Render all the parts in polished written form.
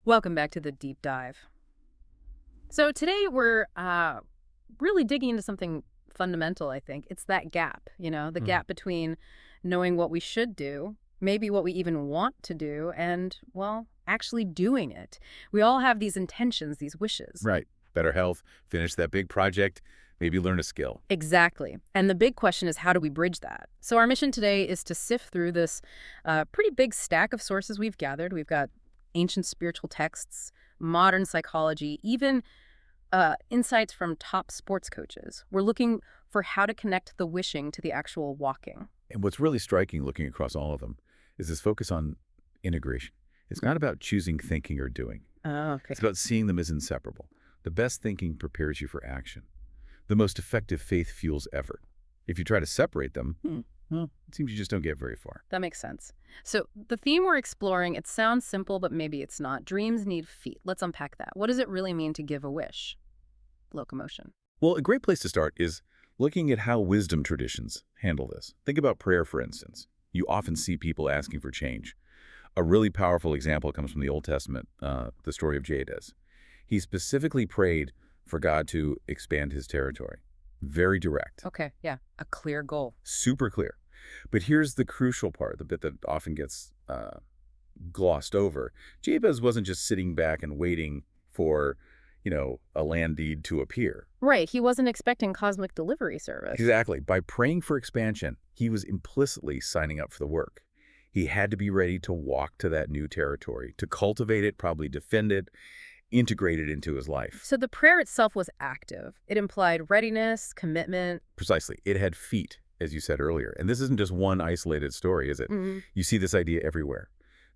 Welcome back to the deep dive. So today we're really digging into something fundamental, I think. It's that gap, the Mhm. gap between knowing what we should do, maybe what we even want to do, and, well, actually doing it. We all have these intentions, these wishes. Right. Better health, finish that big project, maybe learn a skill. Exactly. And the big question is, how do we bridge that? So our mission today is to sift through this pretty big stack of sources we've gathered. We've got ancient spiritual texts, modern psychology, even insights from top sports coaches. We're looking for how to connect the wishing to the actual walking. And what's really striking looking across all of them is this focus on integration. It's not about choosing thinking or doing. Oh, okay. It's about seeing them as inseparable. The best thinking prepares you for action. The most effective faith fuels effort. If you try to separate them, well, it seems you just don't get very far. That makes sense. So the theme we're exploring, it sounds simple, but maybe it's not. Dreams need feet. Let's unpack that. What does it really mean to give a wish? Locomotion. Well, a great place to start is looking at how wisdom traditions handle this. Think about prayer, for instance. You often see people asking for change. A really powerful example comes from the Old Testament, the story of Jabez. He specifically prayed for God to expand his territory. Very direct, Okay, yeah, a clear goal. super clear. But here's the crucial part, the bit that often gets glossed over. Jabez wasn't just sitting back and waiting for, a land deed to appear. Right, he wasn't expecting cosmic delivery service. Exactly. By praying for expansion, he was implicitly signing up for the work. He had to be ready to walk to that new territory, to cultivate it, probably defend it, integrate it into his life. So the prayer itself was active. It implied readiness, commitment. Precisely. It had feet, as you said earlier. And this isn't just one isolated story, is it? Mhm. You see this idea everywhere.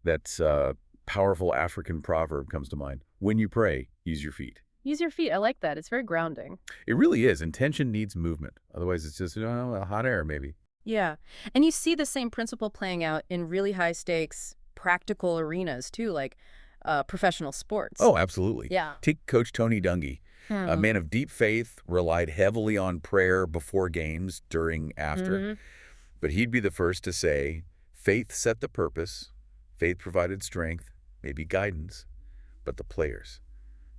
That powerful African proverb comes to mind. When you pray, use your feet. Use your feet. I like that. It's very grounding. It really is. Intention needs movement. Otherwise, it's just, a hot air, maybe. Yeah. And you see the same principle playing out in really high stakes, practical arenas too, like professional sports. Oh, absolutely. Yeah. Take Coach Tony Dungy, a Hmm. man of deep faith, relied heavily on prayer before games, during, after. Hmm. But he'd be the first to say, faith set the purpose, faith provided strength, maybe guidance, but the players.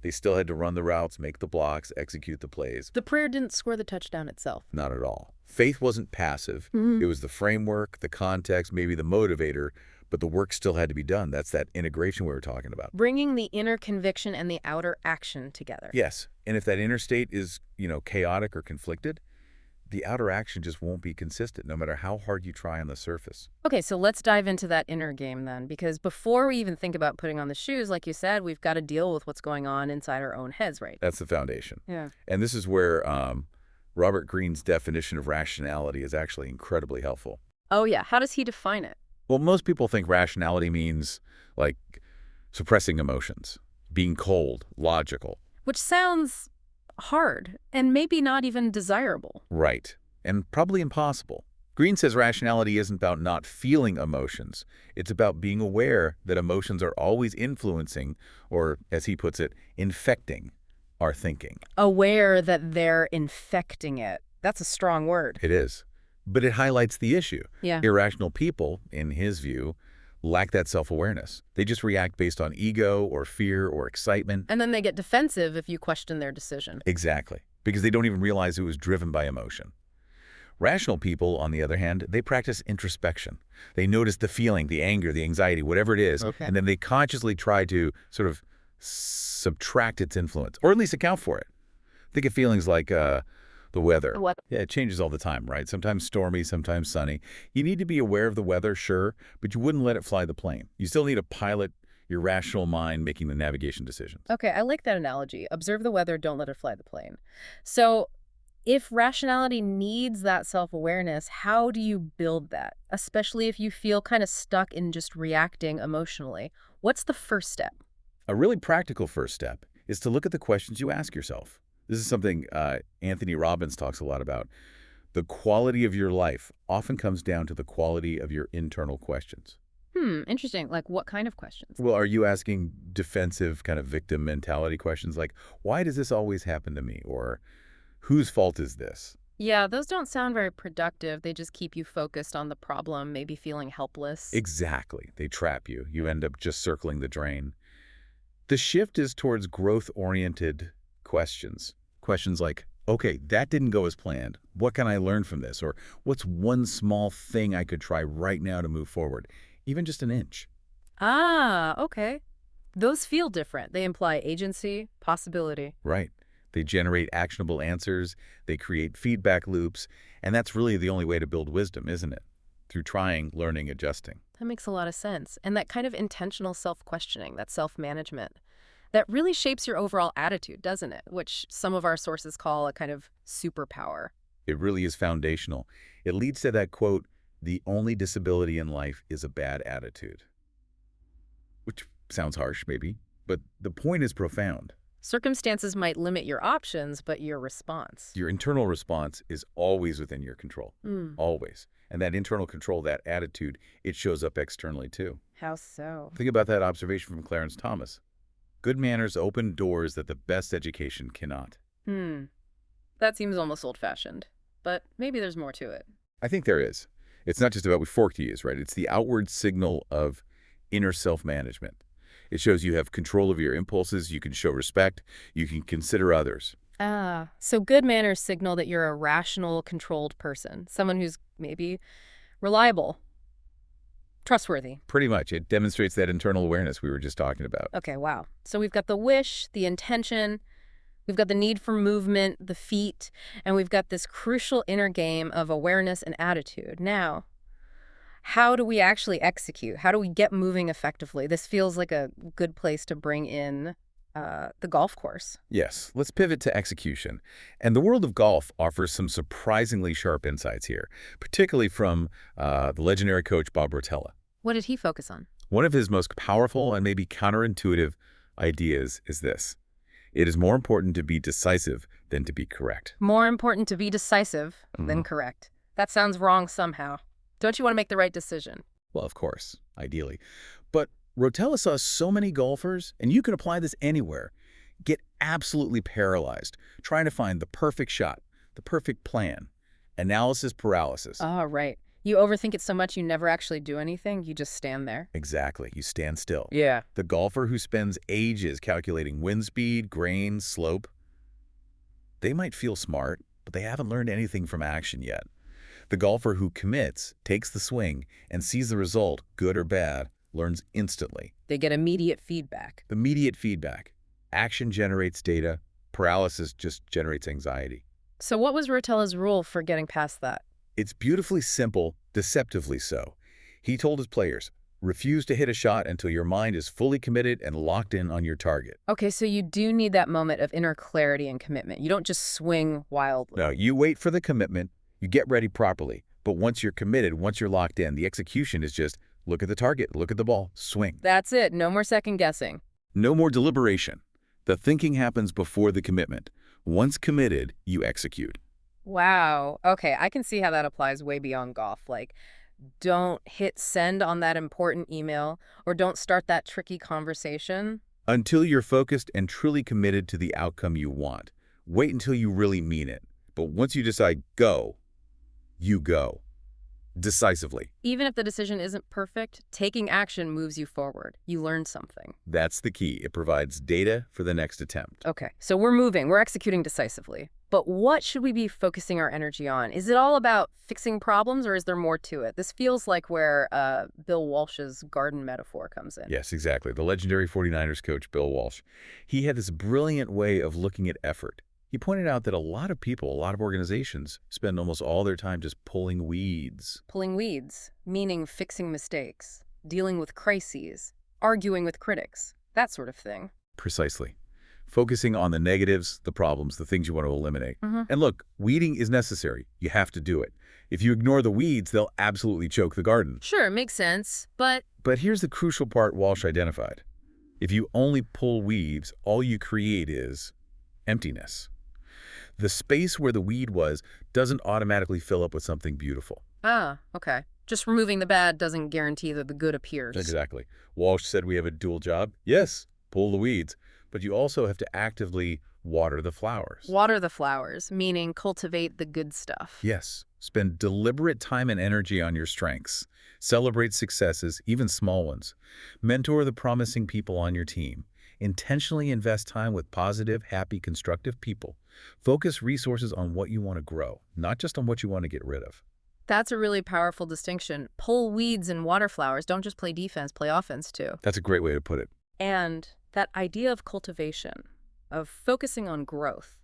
They still had to run the routes, make the blocks, execute the plays. The prayer didn't score the touchdown itself. Not at all. Faith wasn't passive. Mhm. It was the framework, the context, maybe the motivator, but the work still had to be done. That's that integration we were talking about. Bringing the inner conviction and the outer action together. Yes, and if that inner state is, chaotic or conflicted, the outer action just won't be consistent, no matter how hard you try on the surface. Okay, so let's dive into that inner game then, because before we even think about putting on the shoes, like you said, we've got to deal with what's going on inside our own heads, right? That's the foundation. Yeah. And this is where Robert Greene's definition of rationality is actually incredibly helpful. Oh, yeah. How does he define it? Well, most people think rationality means, like, suppressing emotions, being cold, logical. Which sounds hard and maybe not even desirable. Right. And probably impossible. Greene says rationality isn't about not feeling emotions. It's about being aware that emotions are always influencing, or, as he puts it, infecting our thinking. Aware that they're infecting it. That's a strong word. It is. But it highlights the issue. Yeah. Irrational people, in his view, lack that self-awareness. They just react based on ego or fear or excitement. And then they get defensive if you question their decision. Exactly. Because they don't even realize it was driven by emotion. Rational people, on the other hand, they practice introspection. They notice the feeling, the anger, the anxiety, whatever it is, Okay. and then they consciously try to sort of subtract its influence, or at least account for it. Think of feelings like the weather. What? Yeah, it changes all the time, right? Sometimes stormy, sometimes sunny. You need to be aware of the weather, sure, but you wouldn't let it fly the plane. You still need to pilot your rational mind making the navigation decisions. Okay, I like that analogy. Observe the weather, don't let it fly the plane. So if rationality needs that self-awareness, how do you build that? Especially if you feel kind of stuck in just reacting emotionally. What's the first step? A really practical first step is to look at the questions you ask yourself. This is something Anthony Robbins talks a lot about. The quality of your life often comes down to the quality of your internal questions. Interesting. Like what kind of questions? Well, are you asking defensive kind of victim mentality questions like, why does this always happen to me? Or whose fault is this? Yeah, those don't sound very productive. They just keep you focused on the problem, maybe feeling helpless. Exactly. They trap you. You end up just circling the drain. The shift is towards growth-oriented questions. Questions like, okay, that didn't go as planned. What can I learn from this? Or what's one small thing I could try right now to move forward? Even just an inch. Ah, okay. Those feel different. They imply agency, possibility. Right. They generate actionable answers, they create feedback loops, and that's really the only way to build wisdom, isn't it? Through trying, learning, adjusting. That makes a lot of sense. And that kind of intentional self-questioning, that self-management, that really shapes your overall attitude, doesn't it? Which some of our sources call a kind of superpower. It really is foundational. It leads to that quote, "The only disability in life is a bad attitude." Which sounds harsh, maybe, but the point is profound. Circumstances might limit your options, but your response. Your internal response is always within your control. Hmm. Always. And that internal control, that attitude, it shows up externally too. How so? Think about that observation from Clarence Thomas. Good manners open doors that the best education cannot. That seems almost old-fashioned, but maybe there's more to it. I think there is. It's not just about what fork to use, right? It's the outward signal of inner self-management. It shows you have control of your impulses, you can show respect, you can consider others. Ah, so good manners signal that you're a rational, controlled person, someone who's maybe reliable, trustworthy. Pretty much. It demonstrates that internal awareness we were just talking about. Okay, wow. So we've got the wish, the intention, we've got the need for movement, the feet, and we've got this crucial inner game of awareness and attitude. Now, how do we actually execute? How do we get moving effectively? This feels like a good place to bring in the golf course. Yes, let's pivot to execution. And the world of golf offers some surprisingly sharp insights here, particularly from the legendary coach Bob Rotella. What did he focus on? One of his most powerful and maybe counterintuitive ideas is this. It is more important to be decisive than to be correct. More important to be decisive than correct. That sounds wrong somehow. Don't you want to make the right decision? Well, of course, ideally. But Rotella saw so many golfers, and you can apply this anywhere, get absolutely paralyzed trying to find the perfect shot, the perfect plan. Analysis paralysis. Oh, right. You overthink it so much you never actually do anything. You just stand there. Exactly. You stand still. Yeah. The golfer who spends ages calculating wind speed, grain, slope, they might feel smart, but they haven't learned anything from action yet. The golfer who commits, takes the swing, and sees the result, good or bad, learns instantly. They get immediate feedback. Immediate feedback. Action generates data. Paralysis just generates anxiety. So what was Rotella's rule for getting past that? It's beautifully simple, deceptively so. He told his players, refuse to hit a shot until your mind is fully committed and locked in on your target. Okay, so you do need that moment of inner clarity and commitment. You don't just swing wildly. No, you wait for the commitment, you get ready properly. But once you're committed, once you're locked in, the execution is just look at the target, look at the ball, swing. That's it. No more second guessing. No more deliberation. The thinking happens before the commitment. Once committed, you execute. Wow. Okay, I can see how that applies way beyond golf. Like, don't hit send on that important email or don't start that tricky conversation. Until you're focused and truly committed to the outcome you want. Wait until you really mean it. But once you decide go, you go. Decisively. Even if the decision isn't perfect, taking action moves you forward. You learn something. That's the key. It provides data for the next attempt. Okay, so we're moving. We're executing decisively. But what should we be focusing our energy on? Is it all about fixing problems or is there more to it? This feels like where Bill Walsh's garden metaphor comes in. Yes, exactly. The legendary 49ers coach, Bill Walsh. He had this brilliant way of looking at effort. He pointed out that a lot of people, a lot of organizations, spend almost all their time just pulling weeds. Pulling weeds, meaning fixing mistakes, dealing with crises, arguing with critics, that sort of thing. Precisely. Focusing on the negatives, the problems, the things you want to eliminate. And look, weeding is necessary. You have to do it. If you ignore the weeds, they'll absolutely choke the garden. Sure, makes sense, but... But here's the crucial part Walsh identified. If you only pull weeds, all you create is emptiness. The space where the weed was doesn't automatically fill up with something beautiful. Ah, okay. Just removing the bad doesn't guarantee that the good appears. Exactly. Walsh said we have a dual job. Yes, pull the weeds, but you also have to actively water the flowers. Water the flowers, meaning cultivate the good stuff. Yes. Spend deliberate time and energy on your strengths. Celebrate successes, even small ones. Mentor the promising people on your team. Intentionally invest time with positive, happy, constructive people. Focus resources on what you want to grow, not just on what you want to get rid of. That's a really powerful distinction. Pull weeds and water flowers. Don't just play defense, play offense too. That's a great way to put it. And that idea of cultivation, of focusing on growth,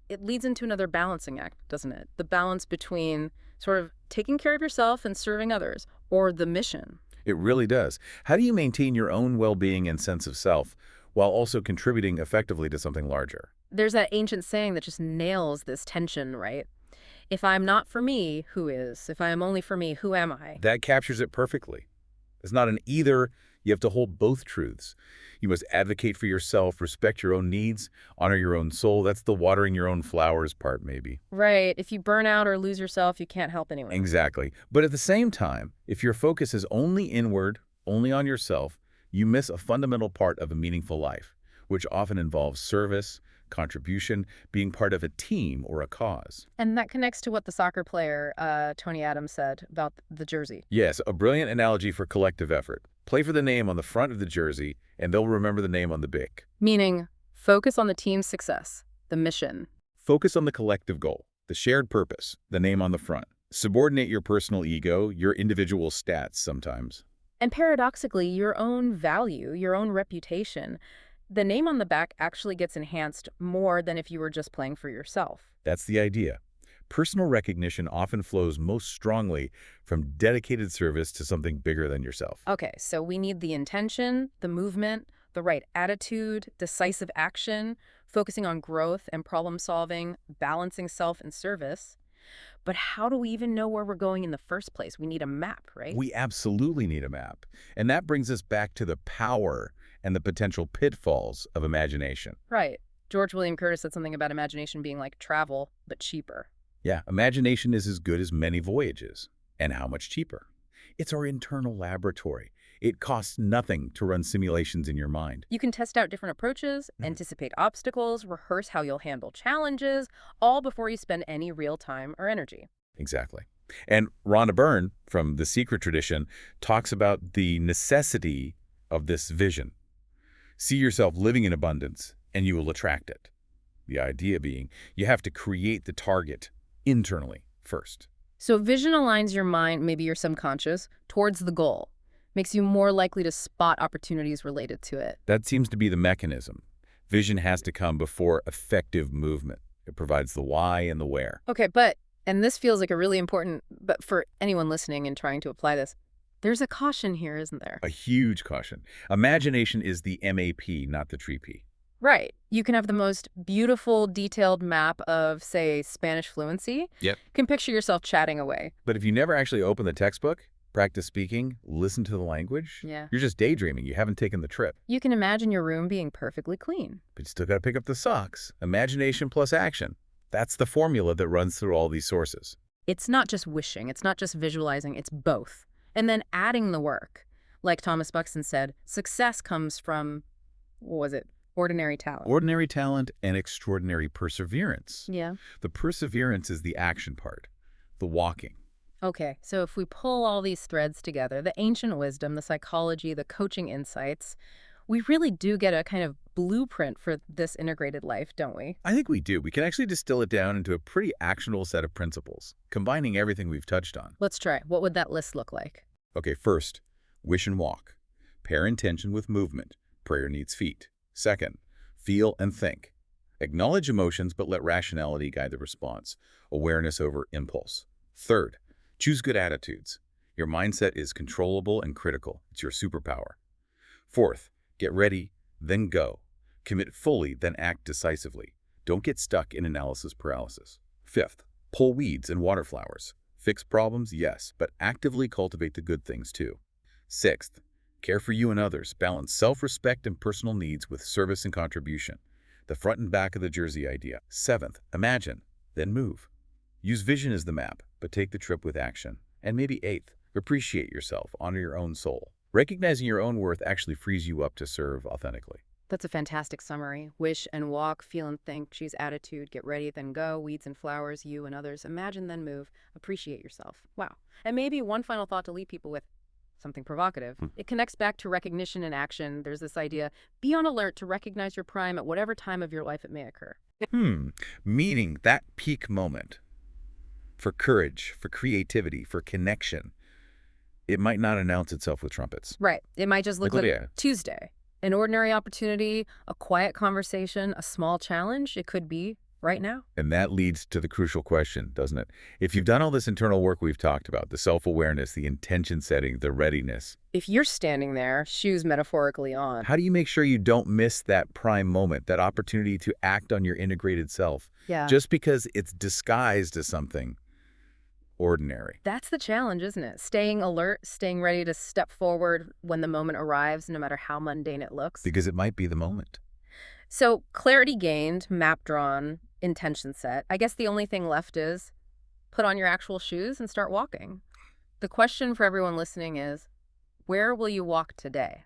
it leads into another balancing act, doesn't it? The balance between sort of taking care of yourself and serving others, or the mission. It really does. How do you maintain your own well-being and sense of self while also contributing effectively to something larger? There's that ancient saying that just nails this tension, right? If I'm not for me, who is? If I am only for me, who am I? That captures it perfectly. It's not an either. You have to hold both truths. You must advocate for yourself, respect your own needs, honor your own soul. That's the watering your own flowers part, maybe. Right. If you burn out or lose yourself, you can't help anyone. Exactly. But at the same time, if your focus is only inward, only on yourself, you miss a fundamental part of a meaningful life, which often involves service, contribution, being part of a team or a cause. And that connects to what the soccer player, Tony Adams, said about the jersey. Yes, a brilliant analogy for collective effort. Play for the name on the front of the jersey, and they'll remember the name on the back. Meaning, focus on the team's success, the mission. Focus on the collective goal, the shared purpose, the name on the front. Subordinate your personal ego, your individual stats sometimes. And paradoxically, your own value, your own reputation, the name on the back actually gets enhanced more than if you were just playing for yourself. That's the idea. Personal recognition often flows most strongly from dedicated service to something bigger than yourself. Okay, so we need the intention, the movement, the right attitude, decisive action, focusing on growth and problem solving, balancing self and service. But how do we even know where we're going in the first place? We need a map, right? We absolutely need a map. And that brings us back to the power and the potential pitfalls of imagination. Right. George William Curtis said something about imagination being like travel, but cheaper. Yeah, imagination is as good as many voyages. And how much cheaper? It's our internal laboratory. It costs nothing to run simulations in your mind. You can test out different approaches, anticipate obstacles, rehearse how you'll handle challenges, all before you spend any real time or energy. Exactly. And Rhonda Byrne, from The Secret Tradition, talks about the necessity of this vision. See yourself living in abundance, and you will attract it. The idea being, you have to create the target internally first. So vision aligns your mind, maybe your subconscious, towards the goal. Makes you more likely to spot opportunities related to it. That seems to be the mechanism. Vision has to come before effective movement. It provides the why and the where. Okay, and this feels like a really important, but for anyone listening and trying to apply this, there's a caution here, isn't there? A huge caution. Imagination is the MAP, not the tree P. Right. You can have the most beautiful, detailed map of, say, Spanish fluency. Yep. You can picture yourself chatting away. But if you never actually open the textbook, practice speaking, listen to the language, Yeah. you're just daydreaming. You haven't taken the trip. You can imagine your room being perfectly clean. But you still got to pick up the socks. Imagination plus action. That's the formula that runs through all these sources. It's not just wishing. It's not just visualizing. It's both. And then adding the work. Like Thomas Buxton said, success comes from, what was it? Ordinary talent. Ordinary talent and extraordinary perseverance. Yeah. The perseverance is the action part, the walking. Okay, so if we pull all these threads together, the ancient wisdom, the psychology, the coaching insights, we really do get a kind of blueprint for this integrated life, don't we? I think we do. We can actually distill it down into a pretty actionable set of principles, combining everything we've touched on. Let's try. What would that list look like? Okay, first, wish and walk. Pair intention with movement. Prayer needs feet. Second, feel and think. Acknowledge emotions, but let rationality guide the response. Awareness over impulse. Third, choose good attitudes. Your mindset is controllable and critical. It's your superpower. Fourth, get ready, then go. Commit fully, then act decisively. Don't get stuck in analysis paralysis. Fifth, pull weeds and water flowers. Fix problems, yes, but actively cultivate the good things too. Sixth, care for you and others. Balance self-respect and personal needs with service and contribution. The front and back of the jersey idea. Seventh, imagine, then move. Use vision as the map, but take the trip with action. And maybe eighth, appreciate yourself, honor your own soul. Recognizing your own worth actually frees you up to serve authentically. That's a fantastic summary. Wish and walk, feel and think, choose attitude, get ready, then go, weeds and flowers, you and others, imagine, then move, appreciate yourself. Wow. And maybe one final thought to leave people with. something provocative. It connects back to recognition and action. There's this idea, be on alert to recognize your prime at whatever time of your life it may occur. Meaning that peak moment for courage, for creativity, for connection, it might not announce itself with trumpets. Right. It might just look Like, like yeah. Tuesday. An ordinary opportunity, a quiet conversation, a small challenge. It could be right now. And that leads to the crucial question, doesn't it? If you've done all this internal work we've talked about, the self-awareness, the intention setting, the readiness, If you're standing there, shoes metaphorically on. how do you make sure you don't miss that prime moment, that opportunity to act on your integrated self, Yeah. just because it's disguised as something ordinary? That's the challenge, isn't it? Staying alert, staying ready to step forward when the moment arrives, no matter how mundane it looks. Because it might be the moment. So clarity gained, map drawn, intention set. I guess the only thing left is put on your actual shoes and start walking. The question for everyone listening is, where will you walk today?